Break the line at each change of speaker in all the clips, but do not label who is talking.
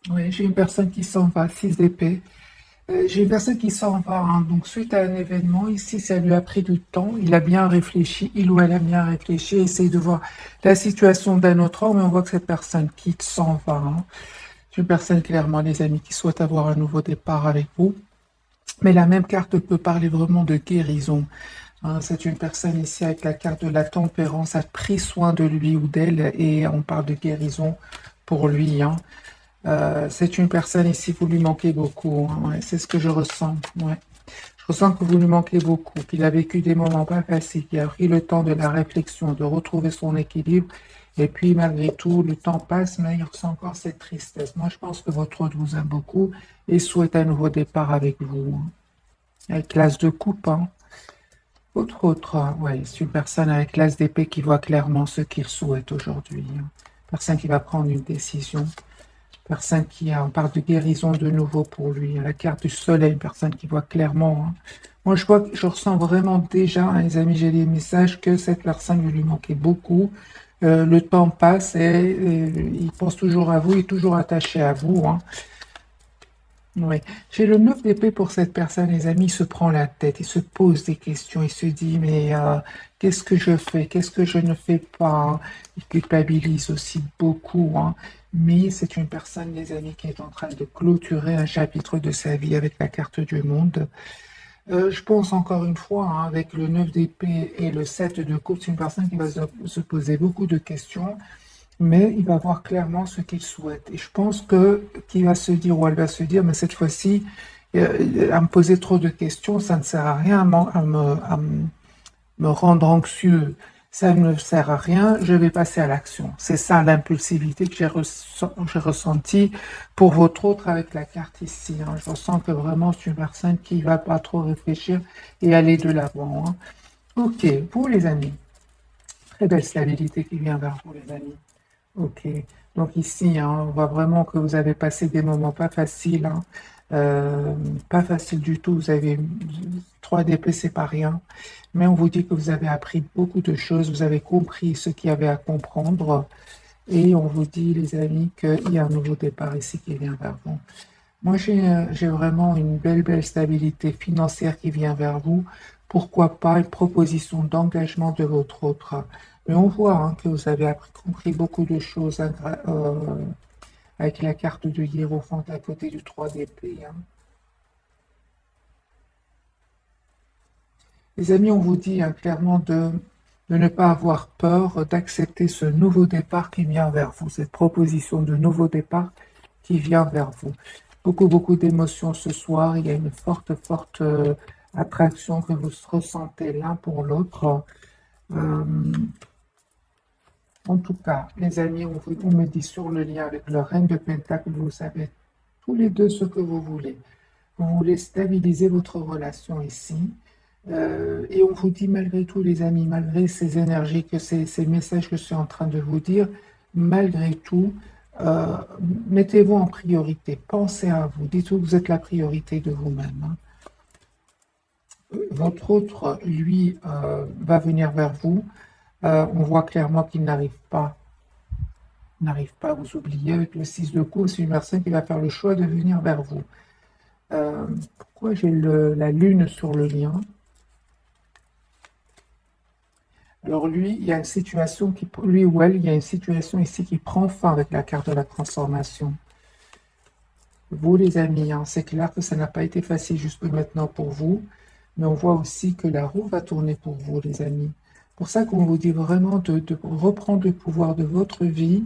Oui, j'ai une personne qui s'en va, 6 d'épée. J'ai une personne qui s'en va, hein. Donc suite à un événement, ici, ça lui a pris du temps. Il a bien réfléchi, il ou elle a bien réfléchi, essaye de voir la situation d'un autre homme, mais on voit que cette personne quitte, s'en va, hein. C'est une personne, clairement, les amis, qui souhaite avoir un nouveau départ avec vous. Mais la même carte peut parler vraiment de guérison, hein. C'est une personne ici avec la carte de la tempérance, a pris soin de lui ou d'elle, et on parle de guérison pour lui, hein. C'est une personne ici, vous lui manquez beaucoup, hein, ouais, c'est ce que je ressens. Ouais. Je ressens que vous lui manquez beaucoup, qu'il a vécu des moments pas faciles, qu'il a pris le temps de la réflexion, de retrouver son équilibre. Et puis, malgré tout, le temps passe, mais il ressent encore cette tristesse. Moi, je pense que votre autre vous aime beaucoup et souhaite un nouveau départ avec vous, hein. Avec l'as de coupe, hein. Votre autre, ouais, c'est une personne avec l'as d'épée qui voit clairement ce qu'il souhaite aujourd'hui, hein. Personne qui va prendre une décision. Personne qui a, on parle de guérison de nouveau pour lui. La carte du soleil, une personne qui voit clairement, hein. Moi, je vois, je ressens vraiment déjà, hein, les amis, j'ai des messages que cette personne lui manquait beaucoup. Le temps passe et il pense toujours à vous, il est toujours attaché à vous, hein. Oui. J'ai le 9 d'épée pour cette personne, les amis, il se prend la tête, il se pose des questions, il se dit, mais qu'est-ce que je fais, qu'est-ce que je ne fais pas? Il culpabilise aussi beaucoup, hein. Mais c'est une personne, les amis, qui est en train de clôturer un chapitre de sa vie avec la carte du monde. Je pense encore une fois, hein, avec le 9 d'épée et le 7 de coupe, c'est une personne qui va se poser beaucoup de questions, mais il va voir clairement ce qu'il souhaite. Et je pense que qu'il va se dire, ou elle va se dire, mais cette fois-ci, à me poser trop de questions, ça ne sert à rien à me rendre anxieux. Ça ne sert à rien, je vais passer à l'action. C'est ça l'impulsivité que j'ai ressentie pour votre autre avec la carte ici, hein. Je ressens que vraiment c'est une personne qui ne va pas trop réfléchir et aller de l'avant, hein. Ok, pour les amis, très belle stabilité qui vient vers vous, les amis. Ok, donc ici, hein, on voit vraiment que vous avez passé des moments pas faciles, hein. Euh, Pas facile du tout. Vous avez 3 DP, c'est pas rien, mais on vous dit que vous avez appris beaucoup de choses, vous avez compris ce qu'il y avait à comprendre, et on vous dit, les amis, qu'il y a un nouveau départ ici qui vient vers vous. Moi, j'ai vraiment une belle stabilité financière qui vient vers vous. Pourquoi pas une proposition d'engagement de votre autre. Mais on voit, hein, que vous avez compris beaucoup de choses, hein, avec la carte de Hiérophant à côté du 3 d'épée, hein. Les amis, on vous dit, hein, clairement de ne pas avoir peur, d'accepter ce nouveau départ qui vient vers vous, cette proposition de nouveau départ qui vient vers vous. Beaucoup d'émotions ce soir. Il y a une forte attraction que vous ressentez l'un pour l'autre. Euh, En tout cas, les amis, on me dit sur le lien avec le Reine de Pentacle, vous savez tous les deux ce que vous voulez. Vous voulez stabiliser votre relation ici. Et on vous dit malgré tout, les amis, malgré ces énergies, ces messages que je suis en train de vous dire, malgré tout, euh, mettez-vous en priorité. Pensez à vous. Dites-vous que vous êtes la priorité de vous-même, hein. Votre autre, lui, va venir vers vous. On voit clairement qu'il n'arrive pas à vous oublier. Avec le 6 de coupe, c'est une personne qui va faire le choix de venir vers vous. Pourquoi j'ai la lune sur le lien? Alors lui, il y a une situation lui ou elle, il y a une situation ici qui prend fin avec la carte de la transformation. Vous les amis, hein, c'est clair que ça n'a pas été facile jusque maintenant pour vous, mais on voit aussi que la roue va tourner pour vous les amis. Pour ça qu'on vous dit vraiment de reprendre le pouvoir de votre vie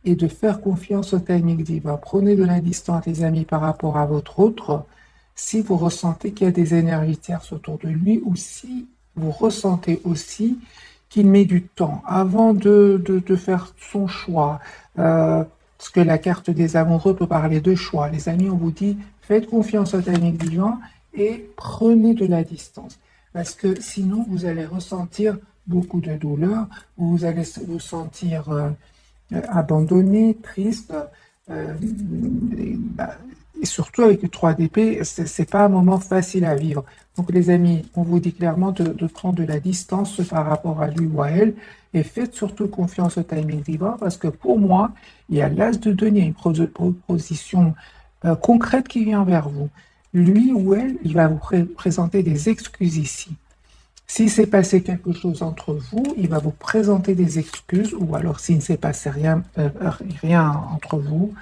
et de faire confiance au timing divin. Prenez de la distance les amis par rapport à votre autre, si vous ressentez qu'il y a des énergies tierces autour de lui ou si vous ressentez aussi qu'il met du temps avant de faire son choix. Parce que la carte des amoureux peut parler de choix. Les amis, on vous dit, faites confiance au timing divin et prenez de la distance. Parce que sinon, vous allez ressentir beaucoup de douleur, vous allez vous sentir abandonné, triste. Euh, bah, et surtout avec le 3 d'épée, c'est pas un moment facile à vivre. Donc les amis, on vous dit clairement de prendre de la distance par rapport à lui ou à elle, et faites surtout confiance au timing divin, parce que pour moi, il y a l'as de denier, une proposition concrète qui vient vers vous. Lui ou elle, il va vous présenter des excuses ici. S'il s'est passé quelque chose entre vous, il va vous présenter des excuses, ou alors s'il ne s'est passé rien entre vous,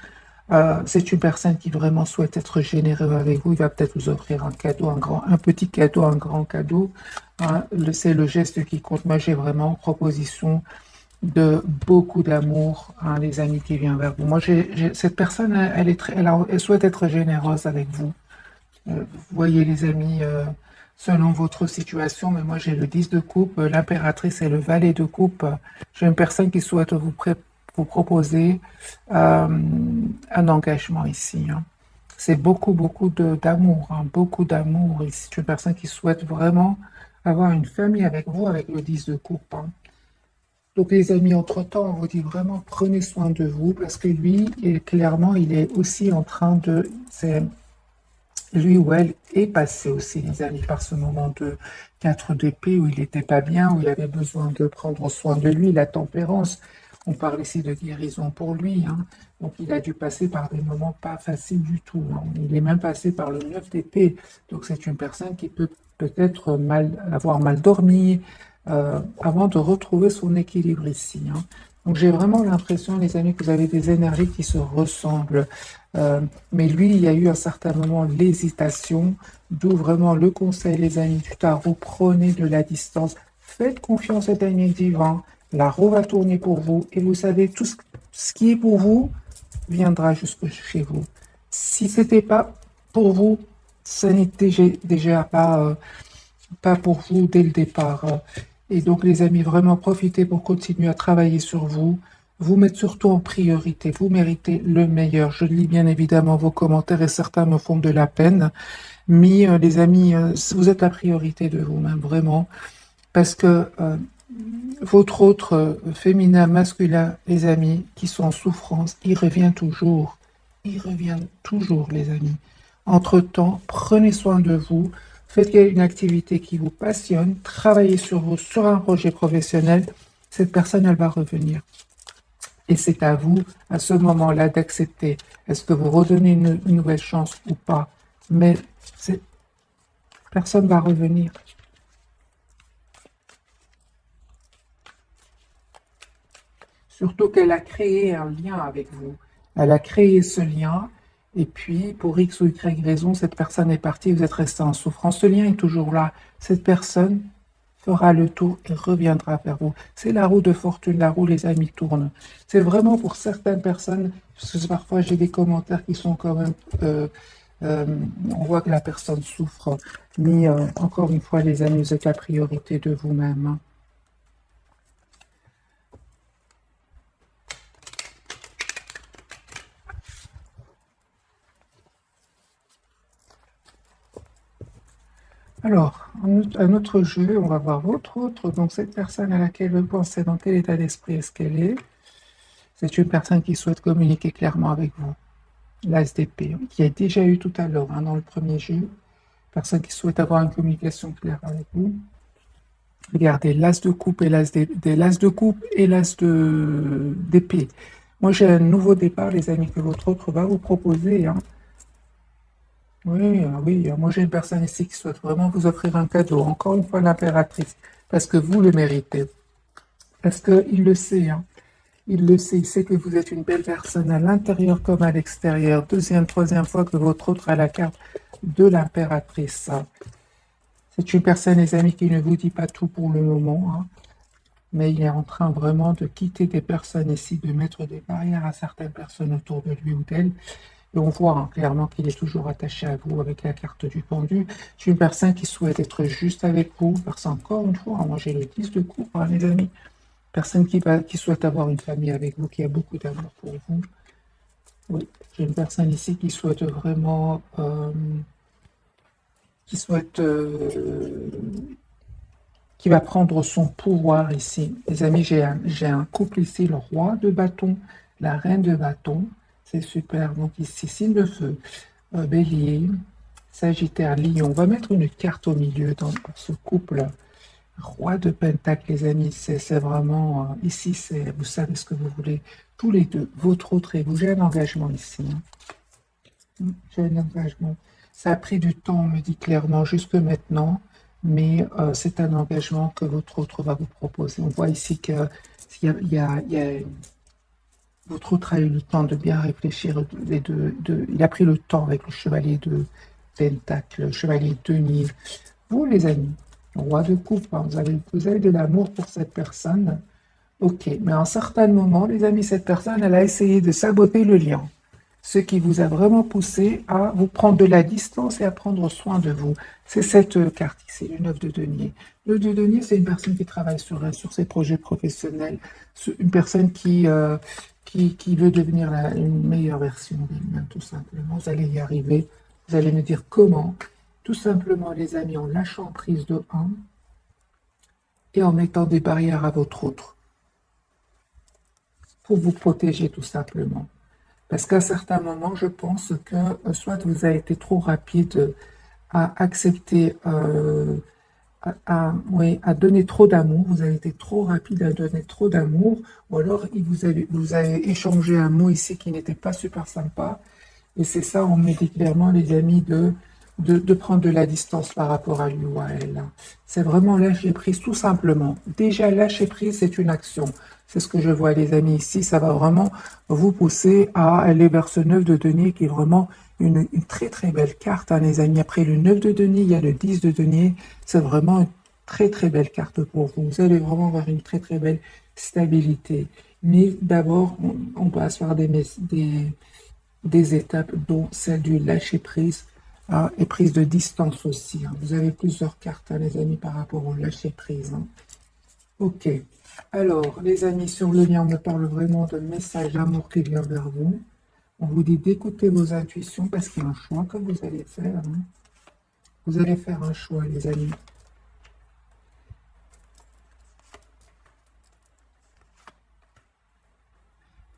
c'est une personne qui vraiment souhaite être généreux avec vous. Il va peut-être vous offrir un cadeau, un petit cadeau, un grand cadeau. Hein. C'est le geste qui compte. Moi, j'ai vraiment proposition de beaucoup d'amour, hein, les amis, qui vient vers vous. Moi, cette personne, elle souhaite être généreuse avec vous. Vous voyez, les amis, selon votre situation, mais moi, j'ai le 10 de coupe, l'impératrice et le valet de coupe. J'ai une personne qui souhaite vous proposer un engagement ici. Hein. C'est beaucoup, beaucoup d'amour, hein, beaucoup d'amour. C'est une personne qui souhaite vraiment avoir une famille avec vous, avec le 10 de coupe. Hein. Donc les amis, entre-temps, on vous dit vraiment prenez soin de vous, parce que lui, clairement, il est aussi en train de... Lui ou elle est passé aussi, les amis, par ce moment de 4 d'épée où il n'était pas bien, où il avait besoin de prendre soin de lui, la tempérance. On parle ici de guérison pour lui. Hein. Donc il a dû passer par des moments pas faciles du tout. Hein. Il est même passé par le 9 d'épée. Donc c'est une personne qui peut peut-être avoir mal dormi avant de retrouver son équilibre ici. Hein. Donc j'ai vraiment l'impression, les amis, que vous avez des énergies qui se ressemblent. Mais lui, il y a eu à un certain moment l'hésitation, d'où vraiment le conseil, les amis du tarot, prenez de la distance, faites confiance au timing divin, la roue va tourner pour vous, et vous savez, tout ce qui est pour vous viendra jusque chez vous. Si ce n'était pas pour vous, ce n'était déjà pas pour vous dès le départ. Et donc, les amis, vraiment profitez pour continuer à travailler sur vous. Vous mettre surtout en priorité. Vous méritez le meilleur. Je lis bien évidemment vos commentaires et certains me font de la peine. Mais les amis, vous êtes la priorité de vous-même, vraiment. Parce que votre autre féminin, masculin, les amis, qui sont en souffrance, il revient toujours. Il revient toujours, les amis. Entre-temps, prenez soin de vous. Faites une activité qui vous passionne. Travaillez sur vous, sur un projet professionnel. Cette personne, elle va revenir. Et c'est à vous, à ce moment-là, d'accepter. Est-ce que vous redonnez une nouvelle chance ou pas? Mais personne va revenir. Surtout qu'elle a créé un lien avec vous. Elle a créé ce lien, et puis, pour X ou Y raison, cette personne est partie, vous êtes resté en souffrance. Ce lien est toujours là. Cette personne fera le tour et reviendra vers vous. C'est la roue de fortune, la roue, les amis, tourne. C'est vraiment pour certaines personnes, parce que parfois j'ai des commentaires qui sont quand même... on voit que la personne souffre, mais encore une fois, les amis, vous êtes la priorité de vous-même. Hein. Alors, un autre jeu, on va voir votre autre. Donc, cette personne à laquelle vous pensez, dans quel état d'esprit est-ce qu'elle est? C'est une personne qui souhaite communiquer clairement avec vous. L'As d'épée, qui a déjà eu tout à l'heure hein, dans le premier jeu. Personne qui souhaite avoir une communication claire avec vous. Regardez, l'As de coupe et l'As de coupe et l'As d'épée. Moi, j'ai un nouveau départ, les amis, que votre autre va vous proposer. Hein. Oui, oui, moi j'ai une personne ici qui souhaite vraiment vous offrir un cadeau. Encore une fois, l'impératrice, parce que vous le méritez. Parce qu'il le sait, hein. Il le sait, il sait que vous êtes une belle personne à l'intérieur comme à l'extérieur. Deuxième, troisième fois que votre autre a la carte de l'impératrice. C'est une personne, les amis, qui ne vous dit pas tout pour le moment, hein, mais il est en train vraiment de quitter des personnes ici, de mettre des barrières à certaines personnes autour de lui ou d'elle. Et on voit hein, clairement qu'il est toujours attaché à vous avec la carte du pendu. C'est une personne qui souhaite être juste avec vous. Parce qu'encore une fois, moi j'ai le 10 de coupe, hein, les amis. Personne qui souhaite avoir une famille avec vous, qui a beaucoup d'amour pour vous. Oui, j'ai une personne ici qui souhaite vraiment... qui va prendre son pouvoir ici. Les amis, j'ai un couple ici, le roi de bâton, la reine de bâton. C'est super. Donc ici, signe de feu. Bélier, Sagittaire, Lion. On va mettre une carte au milieu dans ce couple. Roi de Pentacle, les amis, c'est vraiment, ici, vous savez ce que vous voulez, tous les deux, votre autre et vous. J'ai un engagement ici, hein. J'ai un engagement. Ça a pris du temps, on me dit clairement, jusque maintenant, mais c'est un engagement que votre autre va vous proposer. On voit ici que votre autre a eu le temps de bien réfléchir, il a pris le temps avec le chevalier de Pentacle, le chevalier de denier. Vous, les amis, roi de coupe, hein, vous avez de l'amour pour cette personne. Ok, mais à un certain moment, les amis, cette personne, elle a essayé de saboter le lien. Ce qui vous a vraiment poussé à vous prendre de la distance et à prendre soin de vous. C'est cette carte ici, le 9 de denier. Le 9 de denier, c'est une personne qui travaille sur ses projets professionnels, une personne qui veut devenir une meilleure version d'elle-même, tout simplement. Vous allez y arriver. Vous allez me dire comment. Tout simplement, les amis, en lâchant prise de un et en mettant des barrières à votre autre pour vous protéger, tout simplement. Parce qu'à certains moments, je pense que soit vous avez été trop rapide à accepter, oui, à donner trop d'amour, vous avez été trop rapide à donner trop d'amour, ou alors vous avez échangé un mot ici qui n'était pas super sympa. Et c'est ça, on me dit clairement, les amis, de prendre de la distance par rapport à lui ou à elle. C'est vraiment lâcher prise, tout simplement. Déjà, lâcher prise, c'est une action. C'est ce que je vois, les amis, ici. Ça va vraiment vous pousser à aller vers ce 9 de denier qui est vraiment une très, très belle carte, hein, les amis. Après le 9 de denier, il y a le 10 de denier. C'est vraiment une très, très belle carte pour vous. Vous allez vraiment avoir une très, très belle stabilité. Mais d'abord, on doit se faire des étapes, dont celle du lâcher-prise, hein, et prise de distance aussi, hein. Vous avez plusieurs cartes, hein, les amis, par rapport au lâcher-prise, hein. Ok. Alors, les amis, sur le lien, on me parle vraiment de message d'amour qui vient vers vous. On vous dit d'écouter vos intuitions parce qu'il y a un choix que vous allez faire, hein. Vous allez faire un choix, les amis.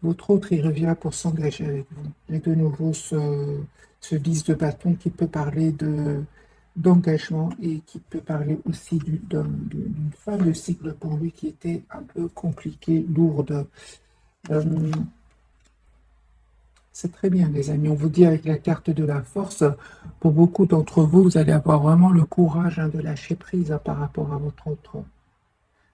Votre autre, il revient pour s'engager avec vous. Et de nouveau, ce 10 de bâton qui peut parler d'engagement et qui peut parler aussi d'une fin de cycle pour lui qui était un peu compliquée, lourde. Euh, c'est très bien, les amis. On vous dit avec la carte de la force, pour beaucoup d'entre vous, vous allez avoir vraiment le courage, hein, de lâcher prise, hein, par rapport à votre autre.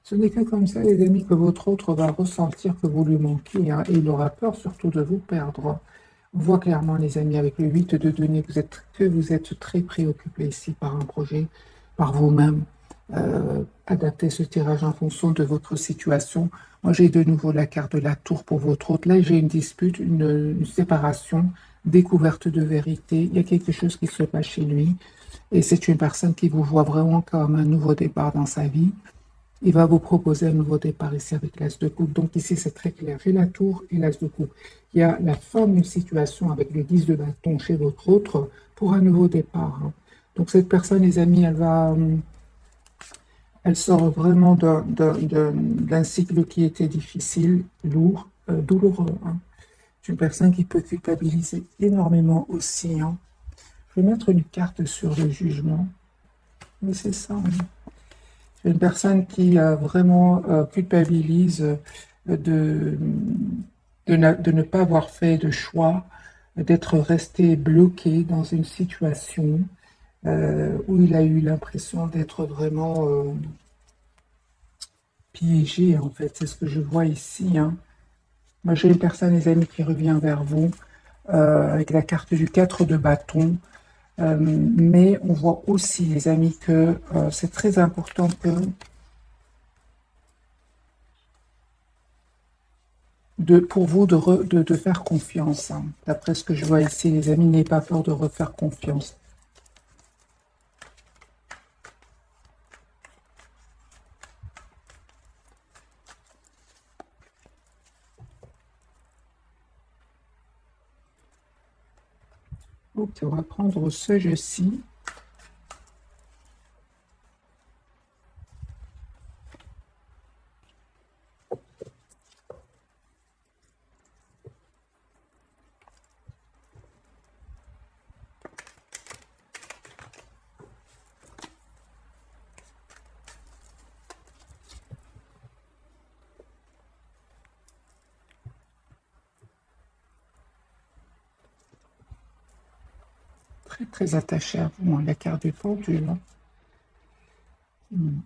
Ce n'est que comme ça, les amis, que votre autre va ressentir que vous lui manquez, hein, et il aura peur surtout de vous perdre. On voit clairement, les amis, avec le 8 de denier, que vous êtes très préoccupé ici par un projet, par vous-même. Adaptez ce tirage en fonction de votre situation. Moi, j'ai de nouveau la carte de la tour pour votre autre. Là, j'ai une dispute, une séparation, découverte de vérité. Il y a quelque chose qui se passe chez lui. Et c'est une personne qui vous voit vraiment comme un nouveau départ dans sa vie. Il va vous proposer un nouveau départ ici avec l'As de coupe. Donc ici, c'est très clair. J'ai la tour et l'As de coupe. Il y a la fin d'une situation avec le 10 de bâton chez votre autre pour un nouveau départ, hein. Donc cette personne, les amis, elle sort vraiment d'un cycle qui était difficile, lourd, douloureux, hein. C'est une personne qui peut culpabiliser énormément aussi, hein. Je vais mettre une carte sur le jugement. Mais c'est ça, hein. C'est une personne qui vraiment culpabilise de ne pas avoir fait de choix, d'être resté bloqué dans une situation où il a eu l'impression d'être vraiment piégé, en fait. C'est ce que je vois ici, hein. Moi, j'ai une personne, les amis, qui revient vers vous avec la carte du 4 de bâton. Mais on voit aussi, les amis, que c'est très important que pour vous de faire confiance, hein. D'après ce que je vois ici, les amis, n'ayez pas peur de refaire confiance. Ok, on va prendre ce jeu-ci. très très attaché à vous, hein, la carte du pendule. Hein. Hmm.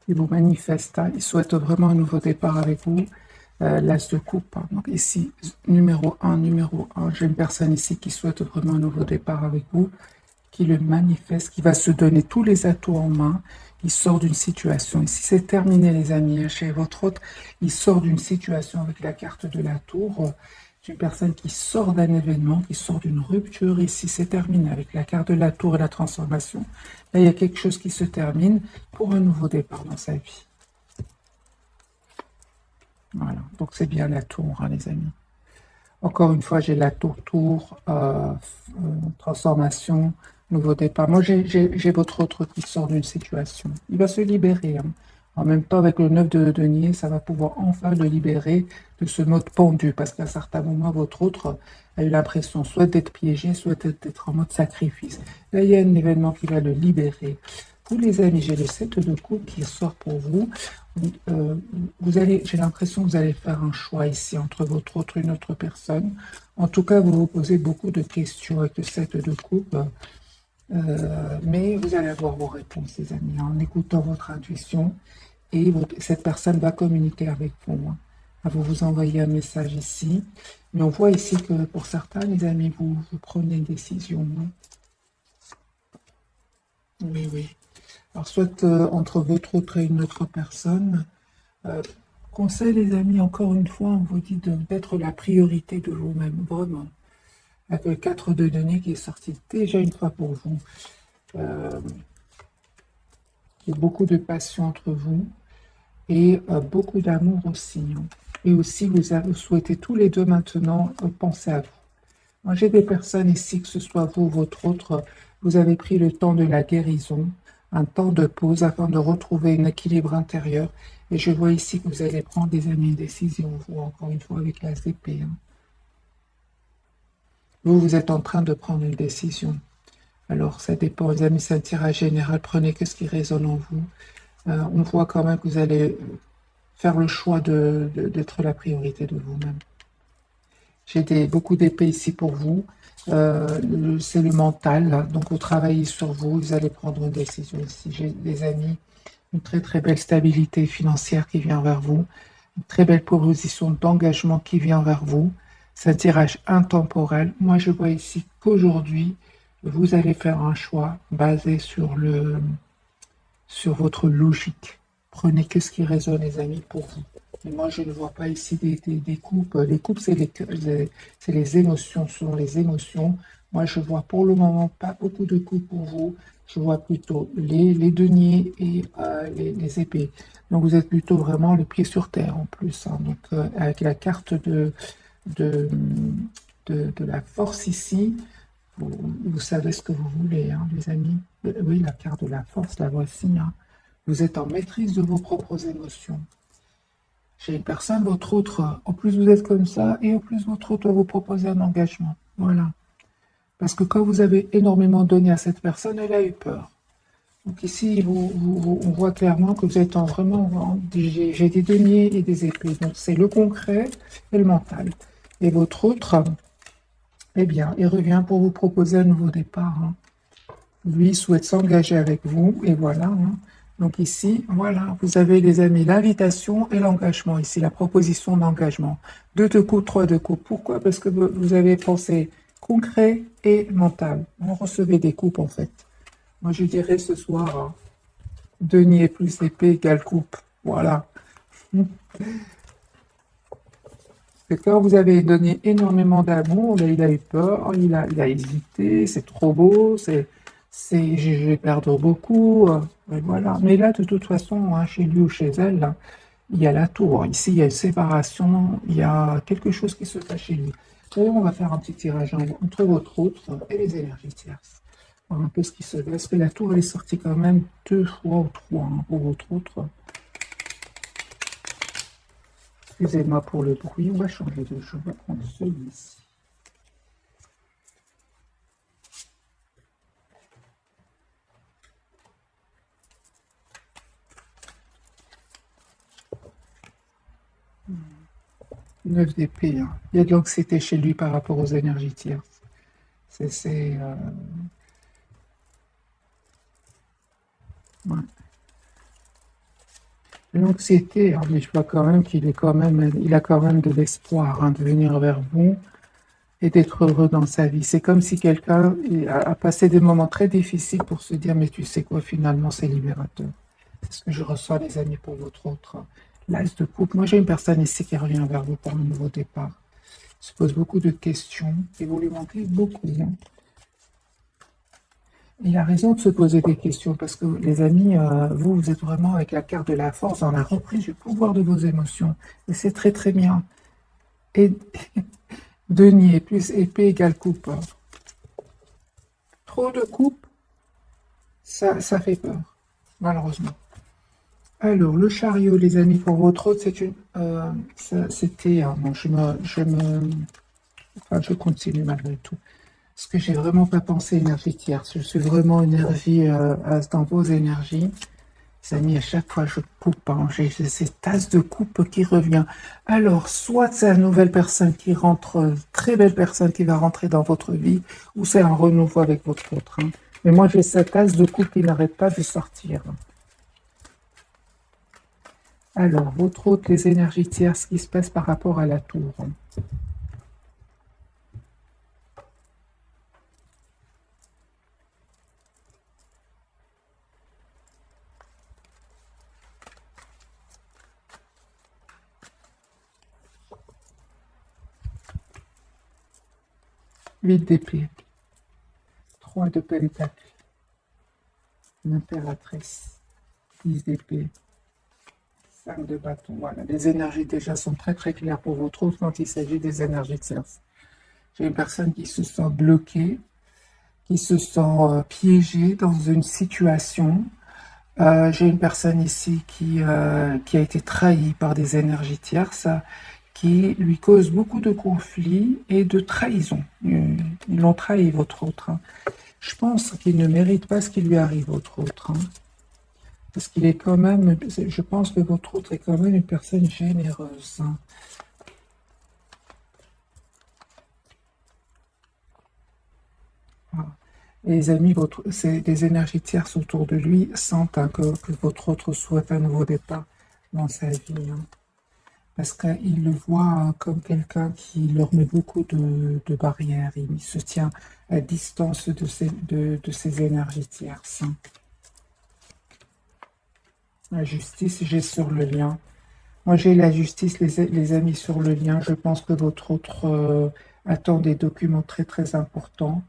Il vous manifeste, hein, il souhaite vraiment un nouveau départ avec vous. L'As de coupe. Hein. Donc ici, numéro un, j'ai une personne ici qui souhaite vraiment un nouveau départ avec vous, qui le manifeste, qui va se donner tous les atouts en main. Il sort d'une situation. Ici, c'est terminé, les amis. Hein, chez votre autre, il sort d'une situation avec la carte de la tour. C'est une personne qui sort d'un événement, qui sort d'une rupture. Ici, c'est terminé avec la carte de la tour et la transformation. Là, il y a quelque chose qui se termine pour un nouveau départ dans sa vie. Voilà, donc c'est bien la tour, hein, les amis. Encore une fois, j'ai la tour, transformation, nouveau départ. Moi, j'ai votre autre qui sort d'une situation. Il va se libérer. Hein. En même temps, avec le 9 de denier, ça va pouvoir enfin le libérer de ce mode pendu. Parce qu'à certains moments, votre autre a eu l'impression soit d'être piégé, soit d'être en mode sacrifice. Là, il y a un événement qui va le libérer. Vous, les amis, j'ai le 7 de coupe qui sort pour vous. J'ai l'impression que vous allez faire un choix ici entre votre autre et une autre personne. En tout cas, vous vous posez beaucoup de questions avec le 7 de coupe, mais vous allez avoir vos réponses, les amis, en écoutant votre intuition, et cette personne va communiquer avec vous. Hein. Elle va vous envoyer un message ici, mais on voit ici que pour certains, les amis, vous prenez une décision. Hein. Oui, oui. Alors, soit entre votre autre et une autre personne, conseil, les amis, encore une fois, on vous dit d'être la priorité de vous-même, vraiment. Avec le 4 de denier qui est sorti déjà une fois pour vous. Euh, il y a beaucoup de passion entre vous et beaucoup d'amour aussi. Hein. Et aussi, vous souhaitez tous les deux maintenant penser à vous. Moi, j'ai des personnes ici, que ce soit vous ou votre autre, vous avez pris le temps de la guérison, un temps de pause afin de retrouver un équilibre intérieur. Et je vois ici que vous allez prendre des amis une décision, vous, encore une fois, avec la CP. Hein. Vous êtes en train de prendre une décision. Alors, ça dépend, les amis, c'est un tirage général. Prenez que ce qui résonne en vous. On voit quand même que vous allez faire le choix d'être la priorité de vous-même. J'ai beaucoup d'épées ici pour vous. C'est le mental, là. Donc vous travaillez sur vous, vous allez prendre une décision ici. J'ai des amis, une très très belle stabilité financière qui vient vers vous, une très belle proposition d'engagement qui vient vers vous. C'est un tirage intemporel. Moi je vois ici qu'aujourd'hui, vous allez faire un choix basé sur votre logique. Prenez que ce qui résonne, les amis, pour vous. Mais moi, je ne vois pas ici des coupes. Les coupes, c'est les émotions, ce sont les émotions. Moi, je vois pour le moment pas beaucoup de coupes pour vous. Je vois plutôt les deniers et les épées. Donc, vous êtes plutôt vraiment les pieds sur terre en plus. Hein. Donc, avec la carte de, de la force ici, vous savez ce que vous voulez, hein, les amis. Oui, la carte de la force, la voici. Hein. Vous êtes en maîtrise de vos propres émotions. Chez une personne, votre autre, en plus vous êtes comme ça, et en plus votre autre va vous proposer un engagement. Voilà. Parce que quand vous avez énormément donné à cette personne, elle a eu peur. Donc ici, on voit clairement que vous êtes j'ai des deniers et des épées. Donc c'est le concret et le mental. Et votre autre, eh bien, il revient pour vous proposer un nouveau départ. Hein. Lui souhaite s'engager avec vous, et voilà. Hein. Donc ici, voilà, vous avez les amis, l'invitation et l'engagement. Ici, la proposition d'engagement. 2 de coupe, 3 de coupe. Pourquoi? Parce que vous avez pensé concret et mental. Vous recevez des coupes, en fait. Moi, je dirais ce soir, hein, denier plus épée égale coupe. Voilà. Et quand vous avez donné énormément d'amour, ben, il a eu peur, il a hésité, c'est trop beau, je vais perdre beaucoup, et voilà. Mais là, de toute façon, hein, chez lui ou chez elle, là, il y a la tour. Ici, il y a une séparation, il y a quelque chose qui se passe chez lui. D'ailleurs, on va faire un petit tirage entre votre autre et les énergies tierces. Voir un peu ce qui se passe. Parce que la tour, elle est sortie quand même 2 fois ou 3 hein, pour votre autre. Excusez-moi pour le bruit, on va changer de jeu, on va prendre celui-ci. 9 d'épée, hein. Il y a de l'anxiété chez lui par rapport aux énergies tierces. Ouais. L'anxiété, hein, mais je vois quand même qu'il est quand même, il a quand même de l'espoir, hein, de venir vers vous et d'être heureux dans sa vie. C'est comme si quelqu'un a passé des moments très difficiles pour se dire, mais tu sais quoi, finalement, c'est libérateur. C'est ce que je reçois, les amis, pour votre autre. L'as de coupe. Moi, j'ai une personne ici qui revient vers vous pour un nouveau départ. Il se pose beaucoup de questions et vous lui manquez beaucoup, hein. Il a raison de se poser des questions parce que, les amis, vous, vous êtes vraiment avec la carte de la force dans la reprise du pouvoir de vos émotions. Et c'est très, très bien. Et denier plus épée égale coupe. Trop de coupe, ça fait peur, malheureusement. Alors, le chariot, les amis, pour votre autre, c'est une. C'était. Non, enfin, je continue malgré tout. Parce que j'ai vraiment pas pensé énergie tierce. Je suis vraiment énergie dans vos énergies. Les amis, à chaque fois je coupe, hein, j'ai cette tasse de coupe qui revient. Alors, soit c'est une nouvelle personne qui rentre, très belle personne qui va rentrer dans votre vie, ou c'est un renouveau avec votre autre, hein. Mais moi, j'ai cette tasse de coupe qui n'arrête pas de sortir. Alors, votre autre, les énergies tierces, ce qui se passe par rapport à la tour. Huit d'épée, 3 de pentacle, l'impératrice, 10 d'épée, 5 de bâton. Voilà, les énergies déjà sont très très claires pour votre autre quand il s'agit des énergies tierces. J'ai une personne qui se sent bloquée, qui se sent piégée dans une situation. J'ai une personne ici qui a été trahie par des énergies tierces qui lui causent beaucoup de conflits et de trahison. Ils l'ont trahi, votre autre, hein. Je pense qu'il ne mérite pas ce qui lui arrive, votre autre, hein. Parce qu'il est quand même, je pense que votre autre est quand même une personne généreuse, hein. Voilà. Et les amis, c'est des énergies tierces autour de lui sentent, hein, que votre autre souhaite un nouveau départ dans sa vie, hein. Parce qu'il le voit, hein, comme quelqu'un qui leur met beaucoup de barrières. Il se tient à distance de ces énergies tierces, hein. La justice, j'ai sur le lien. Moi, j'ai la justice, les amis, sur le lien. Je pense que votre autre attend des documents très, très importants.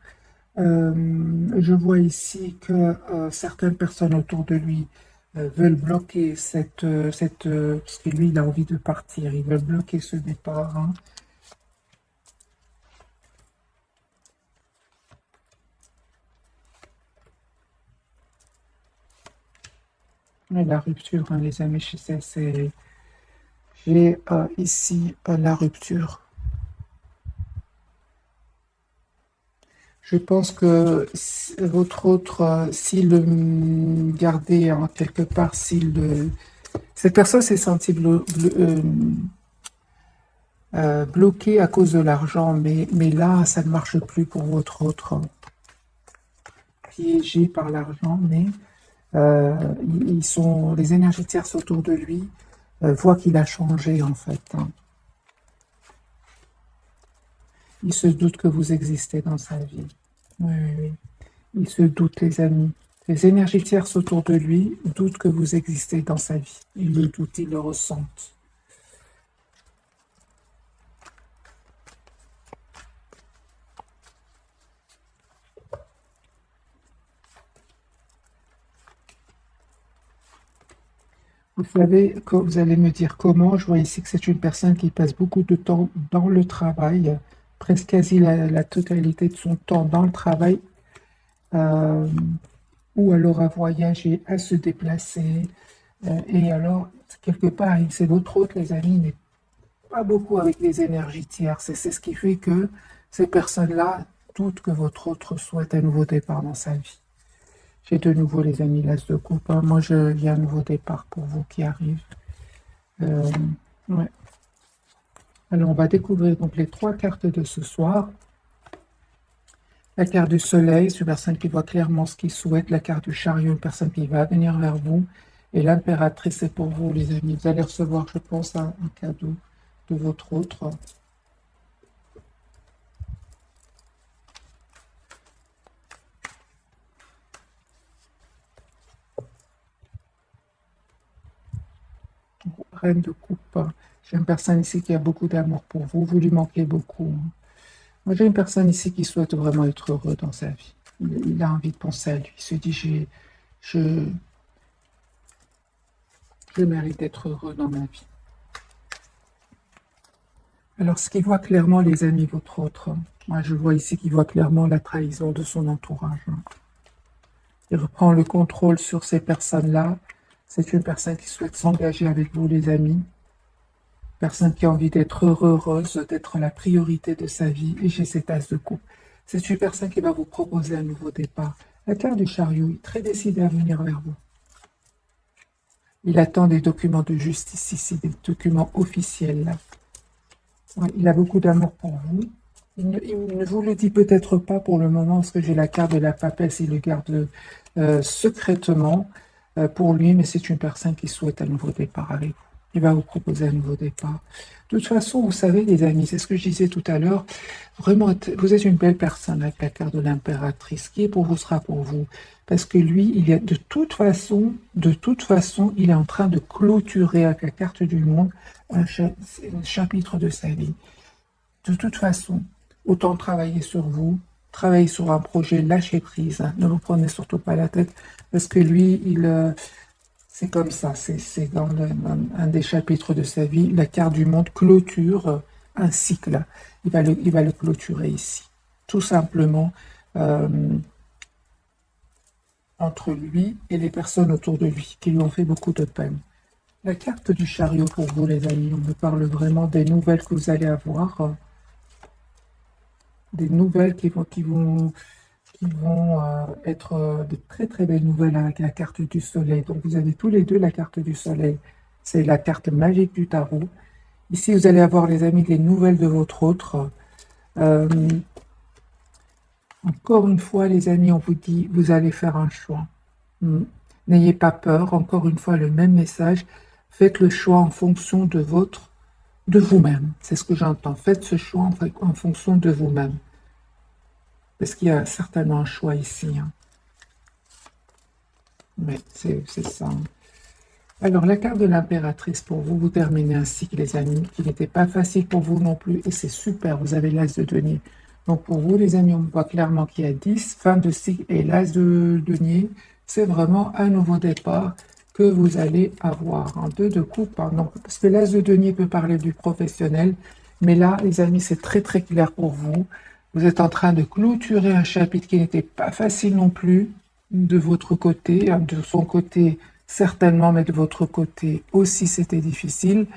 Je vois ici que certaines personnes autour de lui veulent bloquer parce que lui, il a envie de partir. Ils veulent bloquer ce départ, hein. Et la rupture, hein, les amis, j'ai ici la rupture. Je pense que votre autre, s'il le gardait, hein, quelque part, cette personne s'est sentie bloquée à cause de l'argent, mais là, ça ne marche plus pour votre autre, hein, piégé par l'argent, mais les énergies tierces autour de lui voient qu'il a changé, en fait, hein. Il se doute que vous existez dans sa vie. Oui, oui, oui. Il se doute, les amis. Les énergies tierces autour de lui doutent que vous existez dans sa vie. Ils le doutent, ils le ressentent. Vous savez, que vous allez me dire comment. Je vois ici que c'est une personne qui passe beaucoup de temps dans le travail, presque quasi la totalité de son temps dans le travail, euh, ou alors à voyager, à se déplacer. Et alors, quelque part, c'est votre autre, les amis, n'est pas beaucoup avec les énergies tierces. Et c'est ce qui fait que ces personnes-là doutent que votre autre souhaite un nouveau départ dans sa vie. J'ai de nouveau, les amis, l'as de coupe, hein. Moi, il y a un nouveau départ pour vous qui arrive. Euh, ouais. Alors, on va découvrir donc les 3 cartes de ce soir. La carte du soleil, c'est une personne qui voit clairement ce qu'il souhaite. La carte du chariot, une personne qui va venir vers vous. Et l'impératrice, c'est pour vous, les amis. Vous allez recevoir, je pense, un cadeau de votre autre. Reine de coupe. J'ai une personne ici qui a beaucoup d'amour pour vous. Vous lui manquez beaucoup. Moi, j'ai une personne ici qui souhaite vraiment être heureux dans sa vie. Il a envie de penser à lui. Il se dit, je mérite d'être heureux dans ma vie. Alors, ce qu'il voit clairement, les amis, votre autre, moi, je vois ici qu'il voit clairement la trahison de son entourage. Il reprend le contrôle sur ces personnes-là. C'est une personne qui souhaite s'engager avec vous, les amis. Personne qui a envie d'être heureuse, d'être la priorité de sa vie. Et j'ai cette as de coupe. C'est une personne qui va vous proposer un nouveau départ. La carte du chariot, il est très décidé à venir vers vous. Il attend des documents de justice ici, des documents officiels. Là. Ouais, il a beaucoup d'amour pour vous. Il ne vous le dit peut-être pas pour le moment, parce que j'ai la carte de la papesse, il le garde secrètement pour lui, mais c'est une personne qui souhaite un nouveau départ avec vous. Il va vous proposer un nouveau départ. De toute façon, vous savez, les amis, c'est ce que je disais tout à l'heure, vraiment, vous êtes une belle personne avec la carte de l'impératrice. Qui est pour vous sera pour vous. Parce que lui, il est de toute façon, il est en train de clôturer avec la carte du monde un chapitre de sa vie. De toute façon, autant travailler sur vous, travailler sur un projet, lâcher prise. Hein. Ne vous prenez surtout pas la tête, parce que lui, c'est comme ça, c'est dans un des chapitres de sa vie, la carte du monde clôture un cycle. Il va le clôturer ici. Tout simplement, entre lui et les personnes autour de lui, qui lui ont fait beaucoup de peine. La carte du chariot pour vous, les amis, on me parle vraiment des nouvelles que vous allez avoir, des nouvelles qui vont être de très très belles nouvelles avec la carte du soleil. Donc vous avez tous les deux la carte du soleil. C'est la carte magique du tarot. Ici, vous allez avoir, les amis, des nouvelles de votre autre. Encore une fois, les amis, on vous dit, vous allez faire un choix. N'ayez pas peur. Encore une fois, le même message. Faites le choix en fonction de vous-même. C'est ce que j'entends. Faites ce choix en fonction de vous-même. Parce qu'il y a certainement un choix ici. Hein. Mais c'est ça. Alors, la carte de l'impératrice pour vous, vous terminez ainsi, les amis, qui n'était pas facile pour vous non plus. Et c'est super, vous avez l'as de denier. Donc, pour vous, les amis, on voit clairement qu'il y a 10, fin de cycle et l'as de denier. C'est vraiment un nouveau départ que vous allez avoir. En 2 de coupe, hein. Donc, parce que l'as de denier peut parler du professionnel. Mais là, les amis, c'est très, très clair pour vous. Vous êtes en train de clôturer un chapitre qui n'était pas facile non plus de votre côté, hein, de son côté certainement, mais de votre côté aussi c'était difficile.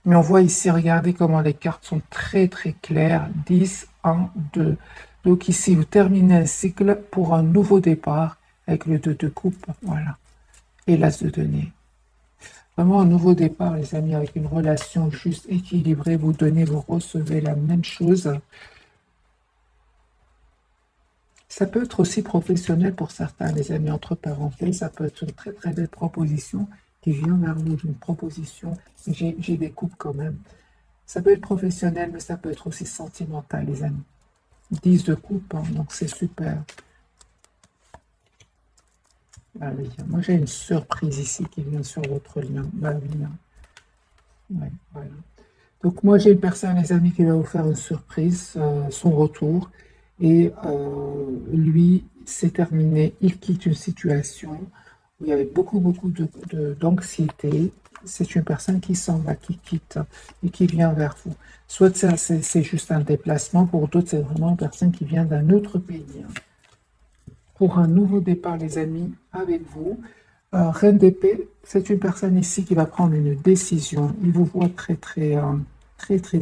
Mais on voit ici, regardez comment les cartes sont très très claires, 10, 1, 2. Donc ici, vous terminez un cycle pour un nouveau départ avec le 2 de coupe, voilà, et l'as de denier. Vraiment un nouveau départ, les amis, avec une relation juste équilibrée, vous donnez, vous recevez la même chose. Ça peut être aussi professionnel pour certains, les amis, entre parenthèses. Ça peut être une très très belle proposition qui vient vers vous, une proposition. J'ai des coupes quand même. Ça peut être professionnel, mais ça peut être aussi sentimental, les amis. 10 de coupe, hein, donc c'est super. Ah oui, moi j'ai une surprise ici qui vient sur votre lien. Bah oui, hein. Ouais, voilà. Donc moi j'ai une personne, les amis, qui va vous faire une surprise, son retour. Et lui, c'est terminé. Il quitte une situation où il y avait beaucoup d'anxiété. C'est une personne qui s'en va, qui quitte et qui vient vers vous. Soit c'est juste un déplacement, pour d'autres, c'est vraiment une personne qui vient d'un autre pays. Hein. Pour un nouveau départ, les amis, avec vous. Reine d'épée, c'est une personne ici qui va prendre une décision. Il vous voit très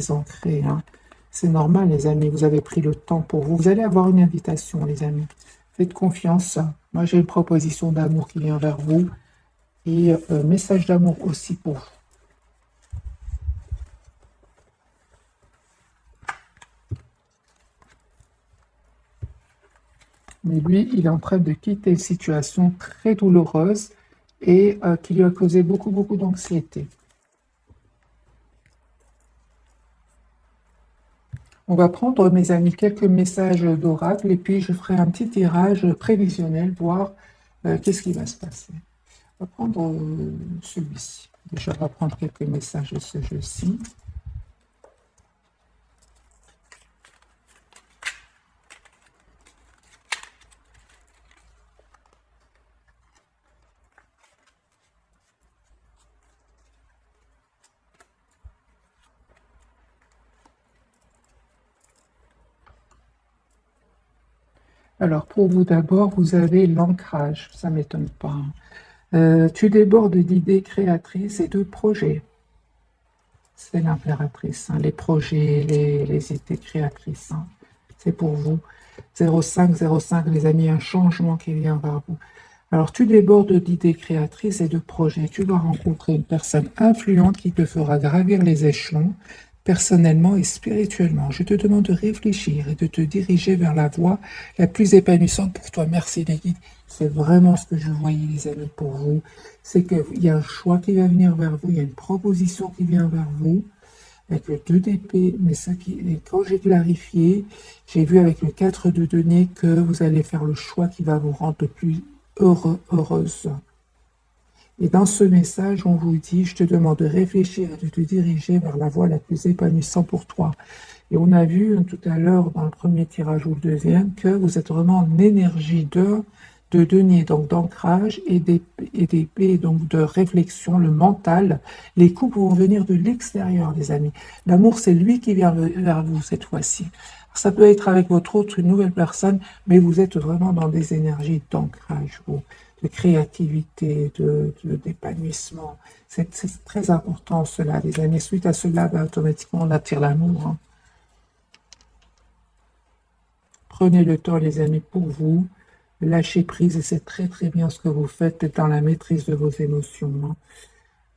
ancré. Hein. C'est normal, les amis, vous avez pris le temps pour vous. Vous allez avoir une invitation, les amis. Faites confiance. Moi, j'ai une proposition d'amour qui vient vers vous. Et message d'amour aussi pour vous. Mais lui, il est en train de quitter une situation très douloureuse et qui lui a causé beaucoup, beaucoup d'anxiété. On va prendre, mes amis, quelques messages d'oracle et puis je ferai un petit tirage prévisionnel, voir qu'est-ce qui va se passer. On va prendre celui-ci. Déjà, on va prendre quelques messages de ce jeu-ci. Alors, pour vous d'abord, vous avez l'ancrage, ça ne m'étonne pas, hein. Tu débordes d'idées créatrices et de projets. C'est l'impératrice, hein, les projets, les idées créatrices, hein. C'est pour vous. 0505, les amis, un changement qui vient vers vous. Alors, tu débordes d'idées créatrices et de projets. Tu vas rencontrer une personne influente qui te fera gravir les échelons, personnellement et spirituellement. Je te demande de réfléchir et de te diriger vers la voie la plus épanouissante pour toi. Merci les guides. C'est vraiment ce que je voyais, les amis, pour vous. C'est qu'il y a un choix qui va venir vers vous, il y a une proposition qui vient vers vous avec le 2 d'épée, mais ça qui, et quand j'ai clarifié, j'ai vu avec le 4 de denier que vous allez faire le choix qui va vous rendre le plus heureux, heureuse. Et dans ce message, on vous dit, je te demande de réfléchir et de te diriger vers la voie la plus épanouissante pour toi. Et on a vu tout à l'heure dans le premier tirage ou le deuxième que vous êtes vraiment en énergie de denier, donc d'ancrage et d'épée, donc de réflexion, le mental. Les coups vont venir de l'extérieur, les amis. L'amour, c'est lui qui vient vers vous cette fois-ci. Ça peut être avec votre autre, une nouvelle personne, mais vous êtes vraiment dans des énergies d'ancrage, de créativité, d'épanouissement. C'est très important cela, les amis. Suite à cela, ben, automatiquement, on attire l'amour, hein. Prenez le temps, les amis, pour vous. Lâchez prise et c'est très très bien ce que vous faites, être dans la maîtrise de vos émotions,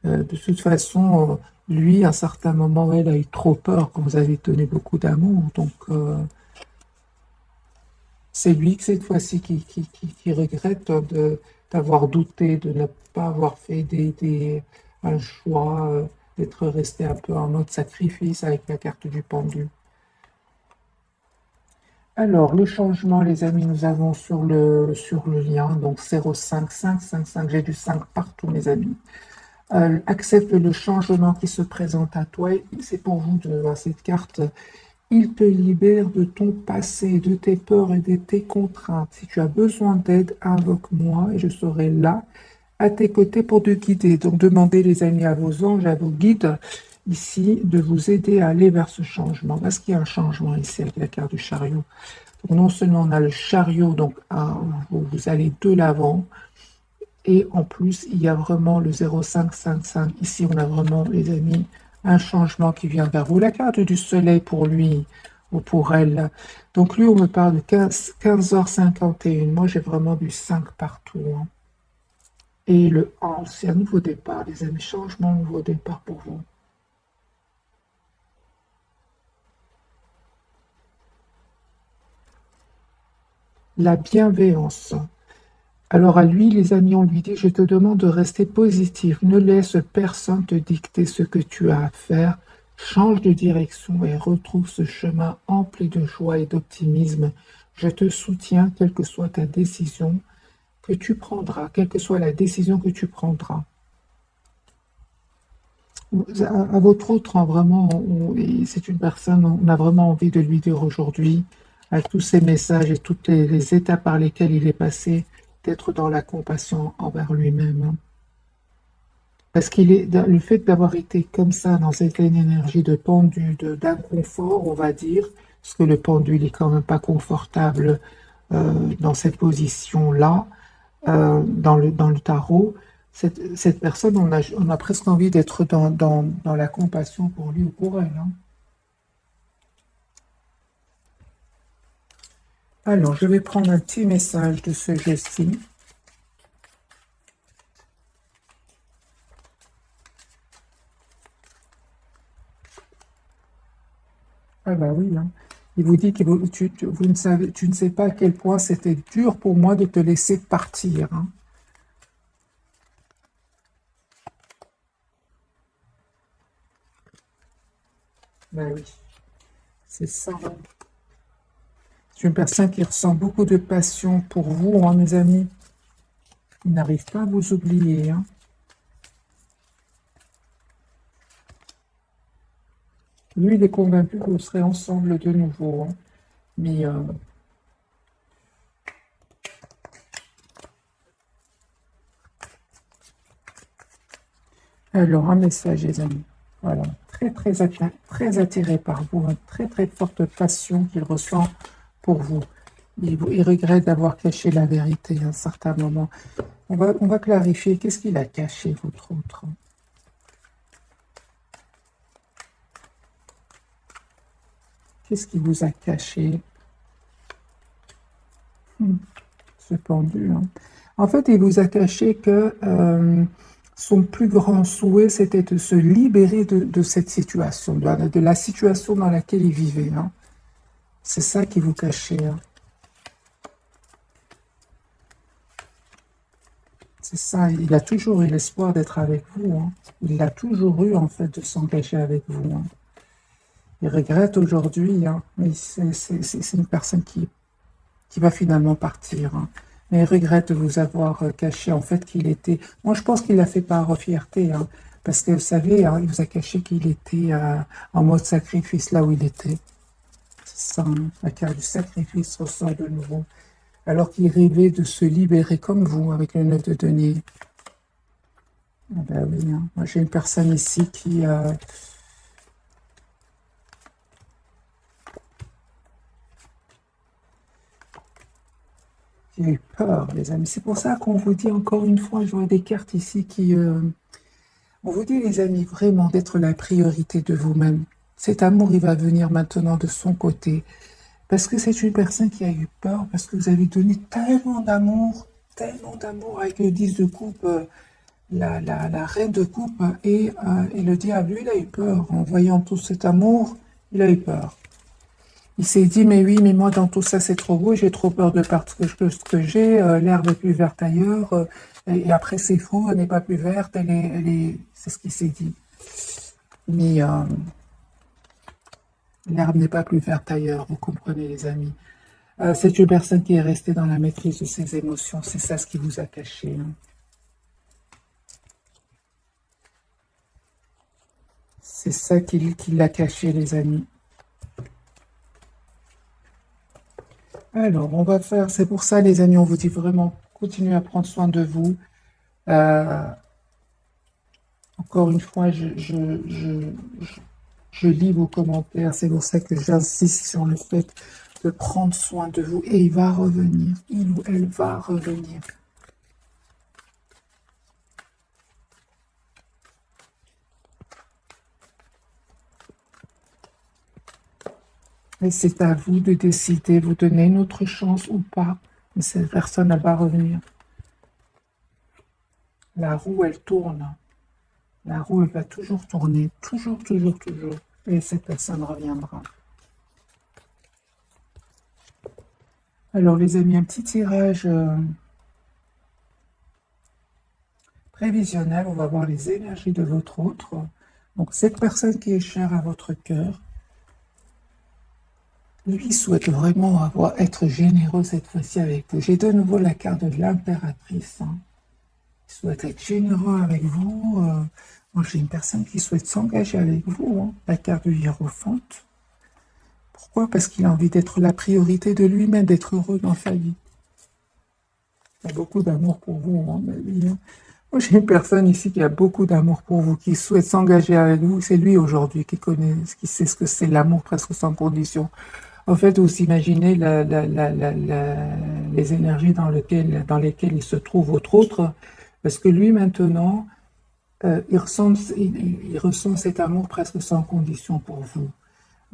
hein. De toute façon, lui, à un certain moment, elle a eu trop peur quand vous avez donné beaucoup d'amour. Donc, c'est lui que cette fois-ci qui regrette d'avoir douté, de ne pas avoir fait un choix, d'être resté un peu en mode sacrifice avec la carte du pendu. Alors, le changement, les amis, nous avons sur le lien, donc 05555, j'ai du 5 partout, mes amis. Accepte le changement qui se présente à toi. C'est pour vous de voir cette carte. Il te libère de ton passé, de tes peurs et de tes contraintes. Si tu as besoin d'aide, invoque-moi et je serai là à tes côtés pour te guider. Donc, demandez, les amis, à vos anges, à vos guides ici, de vous aider à aller vers ce changement. Parce qu'il y a un changement ici avec la carte du chariot. Donc, non seulement on a le chariot, donc vous allez de l'avant, et en plus, il y a vraiment le 0555. Ici, on a vraiment, les amis, un changement qui vient vers vous. La carte du soleil pour lui ou pour elle. Donc lui, on me parle de 15h51. Moi, j'ai vraiment du 5 partout, hein. Et le 11, c'est un nouveau départ, les amis. Changement, nouveau départ pour vous. La bienveillance. Alors à lui, les amis, on lui dit, je te demande de rester positif. Ne laisse personne te dicter ce que tu as à faire. Change de direction et retrouve ce chemin empli de joie et d'optimisme. Je te soutiens, quelle que soit ta décision que tu prendras, quelle que soit la décision que tu prendras. À votre autre, hein, vraiment, c'est une personne, on a vraiment envie de lui dire aujourd'hui, avec tous ces messages et toutes les étapes par lesquelles il est passé, d'être dans la compassion envers lui-même, hein. Parce qu'il est le fait d'avoir été comme ça, dans cette énergie de pendu, d'inconfort, on va dire, parce que le pendu, il est quand même pas confortable dans cette position-là, dans le tarot. Cette personne, on a presque envie d'être dans la compassion pour lui ou pour elle, hein. Alors, je vais prendre un petit message de ce jeu-ci. Ah bah oui, hein. Il vous dit que tu ne sais pas à quel point c'était dur pour moi de te laisser partir, hein. Ben oui, c'est ça, hein. C'est une personne qui ressent beaucoup de passion pour vous, hein, mes amis. Il n'arrive pas à vous oublier, hein. Lui, il est convaincu que vous serez ensemble de nouveau, hein. Mais alors, un message, les amis. Voilà, très attiré par vous, une très forte passion qu'il ressent pour vous. Il regrette d'avoir caché la vérité à un certain moment. On va clarifier. Qu'est-ce qu'il a caché, votre autre? Qu'est-ce qu'il vous a caché? Ce pendu, hein. En fait, il vous a caché que son plus grand souhait, c'était de se libérer de cette situation, de la situation dans laquelle il vivait, hein. C'est ça qui vous cachait, hein. C'est ça, il a toujours eu l'espoir d'être avec vous, hein. Il a toujours eu, en fait, de s'engager avec vous, hein. Il regrette aujourd'hui, hein, mais c'est une personne qui va finalement partir, hein. Mais il regrette de vous avoir caché, en fait, qu'il était... Moi, je pense qu'il l'a fait par fierté, hein, parce que, vous savez, hein, il vous a caché qu'il était en mode sacrifice, là où il était. C'est ça, hein, la carte du sacrifice ressort de nouveau. Alors qu'il rêvait de se libérer comme vous, avec le 9 de denier. Ah ben oui, hein. Moi, j'ai une personne ici qui a eu peur, les amis. C'est pour ça qu'on vous dit encore une fois, je vois des cartes ici on vous dit, les amis, vraiment d'être la priorité de vous-même. Cet amour, il va venir maintenant de son côté. Parce que c'est une personne qui a eu peur, parce que vous avez donné tellement d'amour avec le 10 de coupe, la reine de coupe et le diable. Lui, il a eu peur. En voyant tout cet amour, il a eu peur. Il s'est dit, mais oui, mais moi, dans tout ça, c'est trop beau, j'ai trop peur de perdre ce que j'ai, l'herbe est plus verte ailleurs, et après, c'est faux, elle n'est pas plus verte, c'est ce qu'il s'est dit. Mais l'herbe n'est pas plus verte ailleurs, vous comprenez, les amis. C'est une personne qui est restée dans la maîtrise de ses émotions, c'est ça ce qui vous a caché, hein. C'est ça qui l'a caché, les amis. Alors, on va faire, c'est pour ça, les amis, on vous dit vraiment, continuez à prendre soin de vous. Euh, Encore une fois, je lis vos commentaires, c'est pour ça que j'insiste sur le fait de prendre soin de vous. Et il va revenir, il ou elle va revenir. Et c'est à vous de décider, vous donner une autre chance ou pas. Mais cette personne, elle va revenir. La roue, elle tourne. La roue, elle va toujours tourner. Toujours, toujours, toujours. Et cette personne reviendra. Alors, les amis, un petit tirage prévisionnel. On va voir les énergies de votre autre. Donc, cette personne qui est chère à votre cœur, lui souhaite vraiment être généreux cette fois-ci avec vous. J'ai de nouveau la carte de l'impératrice, hein. Il souhaite être généreux avec vous. Moi, j'ai une personne qui souhaite s'engager avec vous, hein. La carte du hiérophante. Pourquoi? Parce qu'il a envie d'être la priorité de lui-même, d'être heureux dans sa vie. Il a beaucoup d'amour pour vous, hein, ma vie, hein. Moi, j'ai une personne ici qui a beaucoup d'amour pour vous, qui souhaite s'engager avec vous. C'est lui aujourd'hui qui connaît, qui sait ce que c'est l'amour presque sans condition. En fait, vous imaginez les énergies dans lesquelles il se trouve, votre autre, parce que lui, maintenant, il ressent cet amour presque sans condition pour vous,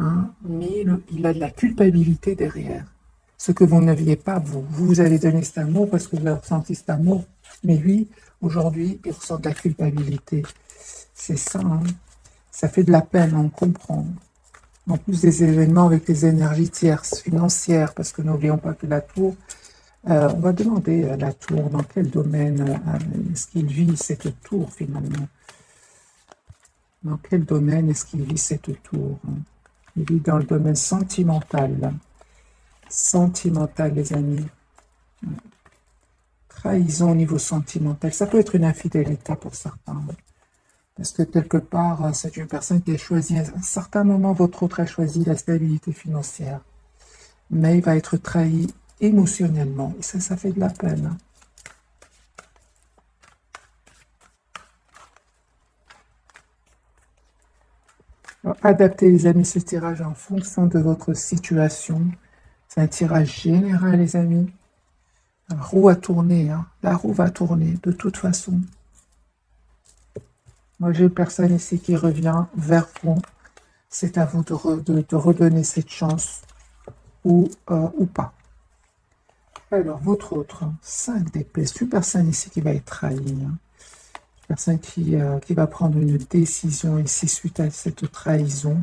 hein, mais il a de la culpabilité derrière, ce que vous n'aviez pas, vous. Vous avez donné cet amour parce que vous avez ressenti cet amour, mais lui, aujourd'hui, il ressent de la culpabilité. C'est ça, hein. Ça fait de la peine, on comprend. En plus des événements avec les énergies tierces, financières, parce que n'oublions pas que la tour, on va demander à la tour dans quel domaine est-ce qu'il vit cette tour finalement. Dans quel domaine est-ce qu'il vit cette tour? Il vit dans le domaine sentimental. Sentimental, les amis. Trahison au niveau sentimental. Ça peut être une infidélité pour certains. Parce que quelque part, c'est une personne qui a choisi, à un certain moment, votre autre a choisi la stabilité financière. Mais il va être trahi émotionnellement. Et ça fait de la peine. Alors, adaptez, les amis, ce tirage en fonction de votre situation. C'est un tirage général, les amis. La roue a tourné, hein. La roue va tourner, de toute façon. Moi, j'ai une personne ici qui revient vers vous. C'est à vous de redonner cette chance ou pas. Alors, votre autre, 5 d'épée, c'est une personne ici qui va être trahie. Hein. Une personne qui va prendre une décision ici suite à cette trahison.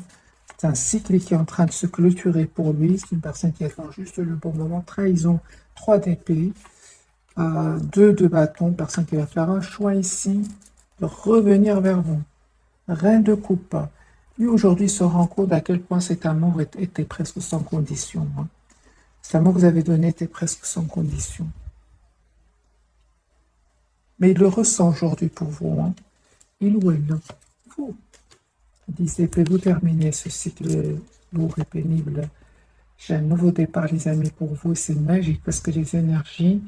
C'est un cycle qui est en train de se clôturer pour lui. C'est une personne qui attend juste le bon moment. Trahison, 3 d'épée, 2 de bâton. Personne qui va faire un choix ici de revenir vers vous. Reine de coupe. Lui, aujourd'hui, se rend compte à quel point cet amour était presque sans condition. Hein. Cet amour que vous avez donné était presque sans condition. Mais il le ressent aujourd'hui pour vous. Hein. Il ou elle. Vous. 10 épées, vous terminez ce cycle lourd et pénible. J'ai un nouveau départ, les amis, pour vous. C'est magique parce que les énergies,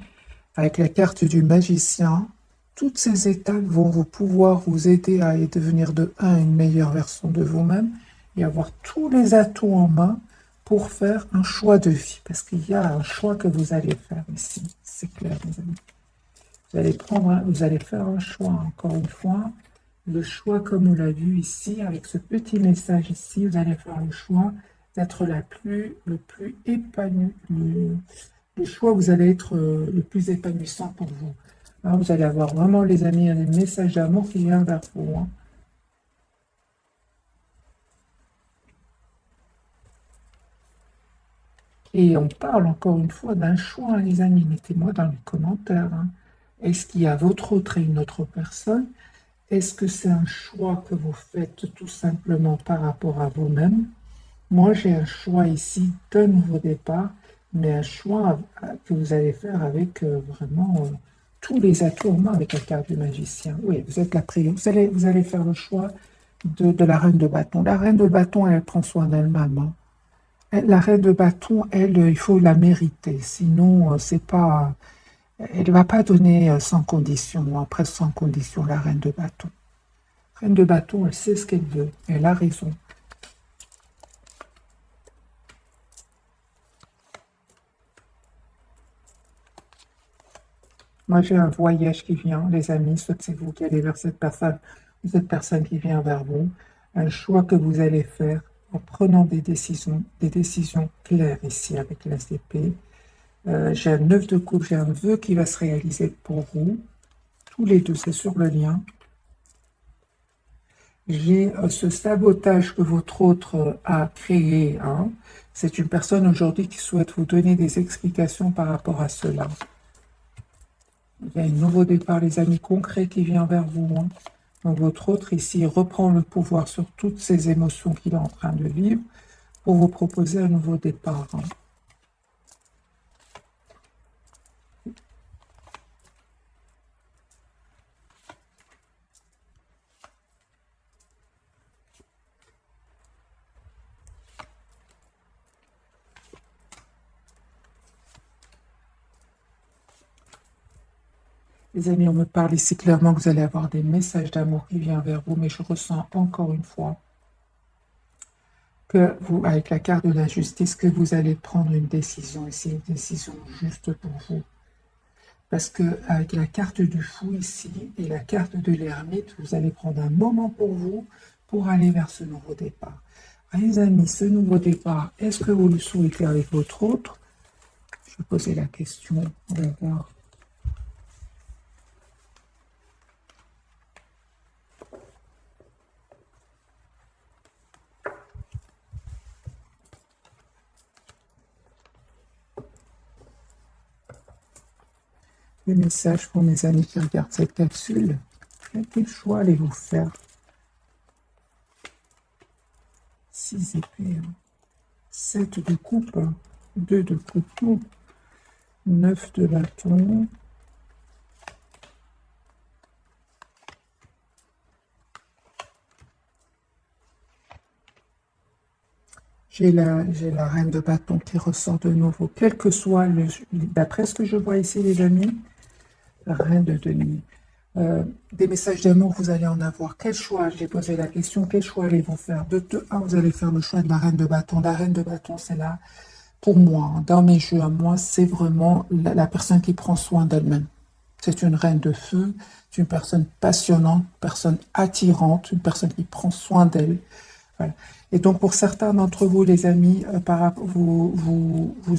avec la carte du magicien, toutes ces étapes vont pouvoir vous aider à devenir de un une meilleure version de vous-même et avoir tous les atouts en main pour faire un choix de vie. Parce qu'il y a un choix que vous allez faire ici. C'est clair, les amis. Vous allez vous allez faire un choix, encore une fois. Le choix, comme on l'a vu ici, avec ce petit message ici, vous allez faire le choix d'être le plus épanoui, le choix, vous allez être le plus épanouissant pour vous. Là, vous allez avoir vraiment, les amis, un message d'amour qui vient vers vous. Hein. Et on parle encore une fois d'un choix, les amis. Mettez-moi dans les commentaires. Hein. Est-ce qu'il y a votre autre et une autre personne? Est-ce que c'est un choix que vous faites tout simplement par rapport à vous-même? Moi, j'ai un choix ici d'un nouveau départ, mais un choix que vous allez faire avec vraiment tous les atouts en main avec la carte du magicien. Oui, vous êtes la prière. Vous allez faire le choix de la reine de bâton. La reine de bâton, elle prend soin d'elle-même. Hein. La reine de bâton, elle, il faut la mériter. Sinon, c'est pas, elle ne va pas donner sans condition, ou presque sans condition, la reine de bâton. Reine de bâton, elle sait ce qu'elle veut. Elle a raison. Moi, j'ai un voyage qui vient, les amis. Soit c'est vous qui allez vers cette personne qui vient vers vous. Un choix que vous allez faire en prenant des décisions claires ici avec la CP. J'ai un 9 de coupe, j'ai un vœu qui va se réaliser pour vous. Tous les deux, c'est sur le lien. J'ai ce sabotage que votre autre a créé. Hein. C'est une personne aujourd'hui qui souhaite vous donner des explications par rapport à cela. Il y a un nouveau départ, les amis, concret qui vient vers vous. Hein. Donc votre autre ici reprend le pouvoir sur toutes ces émotions qu'il est en train de vivre pour vous proposer un nouveau départ. Hein. Les amis, on me parle ici clairement que vous allez avoir des messages d'amour qui viennent vers vous, mais je ressens encore une fois que vous, avec la carte de la justice, que vous allez prendre une décision ici, une décision juste pour vous. Parce que avec la carte du fou ici et la carte de l'ermite, vous allez prendre un moment pour vous pour aller vers ce nouveau départ. Les amis, ce nouveau départ, est-ce que vous le souhaitez avec votre autre? Je vais poser la question, on va voir. Des messages pour mes amis qui regardent cette capsule. Quel choix allez-vous faire? 6 épées, 7 de coupe, 2 de couteau, 9 de bâton, j'ai la reine de bâton qui ressort de nouveau, quel que soit d'après ce que je vois ici les amis, la reine de denier. Des messages d'amour, vous allez en avoir. Quel choix? J'ai posé la question, quel choix allez-vous faire? De 2 à 1, vous allez faire le choix de la reine de bâton. La reine de bâton, c'est là, pour moi, hein, dans mes jeux à moi, c'est vraiment la personne qui prend soin d'elle-même. C'est une reine de feu, c'est une personne passionnante, une personne attirante, une personne qui prend soin d'elle. Voilà. Et donc, pour certains d'entre vous, les amis, vous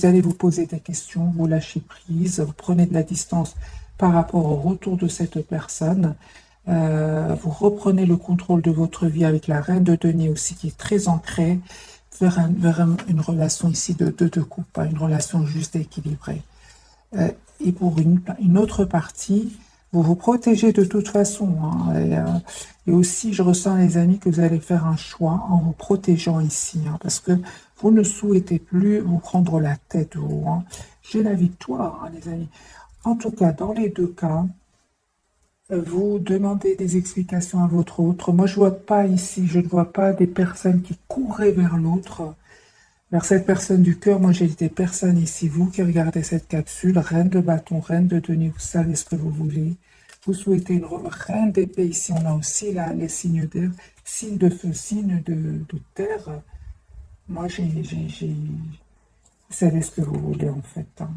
allez vous poser des questions, vous lâchez prise, vous prenez de la distance par rapport au retour de cette personne. Vous reprenez le contrôle de votre vie avec la reine de denier aussi, qui est très ancrée vers une relation ici de couple, une relation juste et équilibrée. Et pour une autre partie, vous vous protégez de toute façon, hein, et aussi, je ressens, les amis, que vous allez faire un choix en vous protégeant ici, hein, parce que vous ne souhaitez plus vous prendre la tête, vous, hein. J'ai la victoire, hein, les amis. En tout cas, dans les deux cas, vous demandez des explications à votre autre. Moi, je ne vois pas ici, je ne vois pas des personnes qui couraient vers l'autre, vers cette personne du cœur. Moi, j'ai des personnes ici, vous qui regardez cette capsule, reine de bâton, reine de denier, vous savez ce que vous voulez. Vous souhaitez une reine d'épée, ici on a aussi là, les signes d'air, signes de feu, signes de terre. Moi, vous savez ce que vous voulez en fait, hein.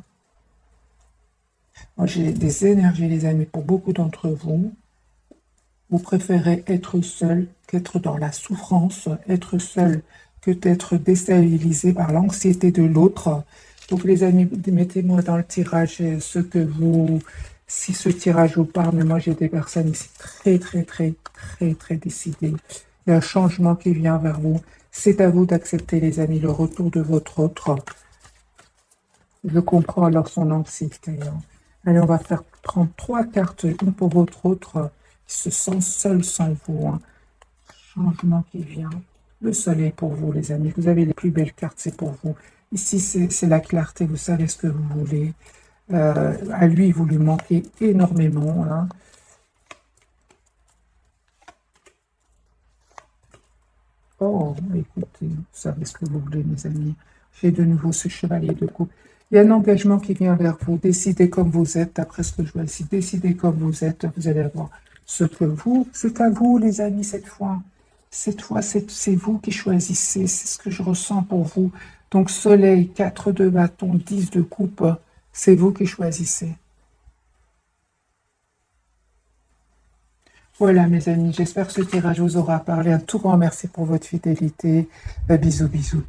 Moi, j'ai des énergies, les amis, pour beaucoup d'entre vous. Vous préférez être seul qu'être dans la souffrance, être seul que d'être déstabilisé par l'anxiété de l'autre. Donc les amis, mettez-moi dans le tirage ce que vous, si ce tirage vous parle, mais moi j'ai des personnes ici très décidées. Il y a un changement qui vient vers vous. C'est à vous d'accepter, les amis, le retour de votre autre. Je comprends alors son anxiété, hein. Allez, on va faire prendre 3 cartes, une pour votre autre qui se sent seul sans vous, hein. Changement qui vient. Le soleil pour vous, les amis. Vous avez les plus belles cartes, c'est pour vous. Ici, c'est la clarté, vous savez ce que vous voulez. À lui, vous lui manquez énormément, hein. Oh, écoutez, vous savez ce que vous voulez, mes amis. J'ai de nouveau ce chevalier de coupe. Il y a un engagement qui vient vers vous. Décidez comme vous êtes, d'après ce que je vois ici. Décidez comme vous êtes. Vous allez avoir ce que vous... C'est à vous, les amis, cette fois. Cette fois, c'est vous qui choisissez. C'est ce que je ressens pour vous. Donc, soleil, 4 de bâton, 10 de coupe. C'est vous qui choisissez. Voilà, mes amis. J'espère que ce tirage vous aura parlé. Un tout grand merci pour votre fidélité. Bisous, bisous.